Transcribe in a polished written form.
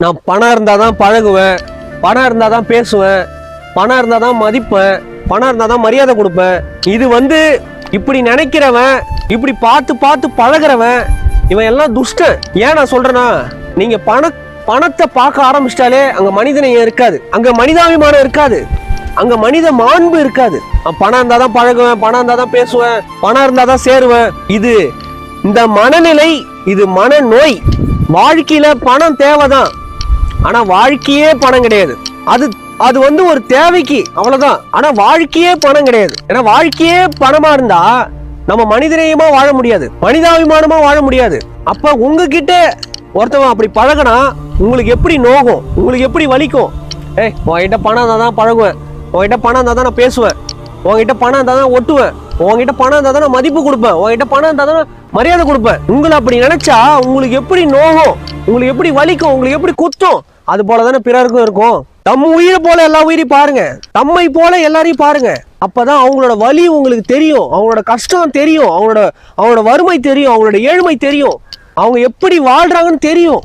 நான் பணம் இருந்தால் தான் பழகுவேன், பணம் இருந்தால் தான் பேசுவேன், பணம் இருந்தால் தான் மதிப்பேன், பணம் இருந்தால் தான் மரியாதை கொடுப்பேன். இது இப்படி நினைக்கிறவன், இப்படி பார்த்து பார்த்து பழகிறவன், இவன் எல்லாம் துஷ்டன். ஏன் நான் சொல்றேன்னா, நீங்க பணத்தை பார்க்க ஆரம்பிச்சிட்டாலே அங்க மனிதனையும் இருக்காது, அங்க மனிதாபிமானம் இருக்காது, அங்க மனித மாண்பு இருக்காது. பணம் இருந்தால் தான் பழகுவேன், பணம் இருந்தால் தான் பேசுவேன், பணம் இருந்தால் தான் சேருவேன். இந்த மனநிலை, இது மனநோய். வாழ்க்கையில பணம் தேவைதான், ஆனா வாழ்க்கையே பணம் கிடையாது. அது ஒரு தேவைக்கு அவ்வளவுதான். ஆனா வாழ்க்கையே பணம் கிடையாது. ஏன்னா வாழ்க்கையே பணமா இருந்தா நம்ம மனிதநேயமா வாழ முடியாது, மனிதாபிமானமா வாழ முடியாது. அப்ப உங்ககிட்ட ஒருத்தவன் அப்படி பழகினா உங்களுக்கு எப்படி நோகும், உங்களுக்கு எப்படி வலிக்கும்? உங்ககிட்ட பணம் இருந்தா தான் பழகுவேன், உங்ககிட்ட பணம் இருந்தா தான் நான் பேசுவேன், உங்ககிட்ட பணம் இருந்தா தான் ஒட்டுவேன், உங்ககிட்ட பணம் இருந்தா தான் நான் மதிப்பு கொடுப்பேன், உங்ககிட்ட பணம் இருந்தா தான் மரியாதை கொடுப்பேன். உங்களை அப்படி நினைச்சா உங்களுக்கு எப்படி நோகும், உங்களுக்கு எப்படி வலிக்கும், உங்களுக்கு எப்படி குத்தும்? அது போலதானே பிறருக்கும் இருக்கும். தம் உயிரை போல எல்லா உயிரையும் பாருங்க, தம்மை போல எல்லாரையும் பாருங்க. அப்பதான் அவங்களோட வலி உங்களுக்கு தெரியும், அவங்களோட கஷ்டம் தெரியும், அவங்களோட வறுமை தெரியும், அவங்களோட ஏழ்மை தெரியும், அவங்க எப்படி வாழ்றாங்கன்னு தெரியும்.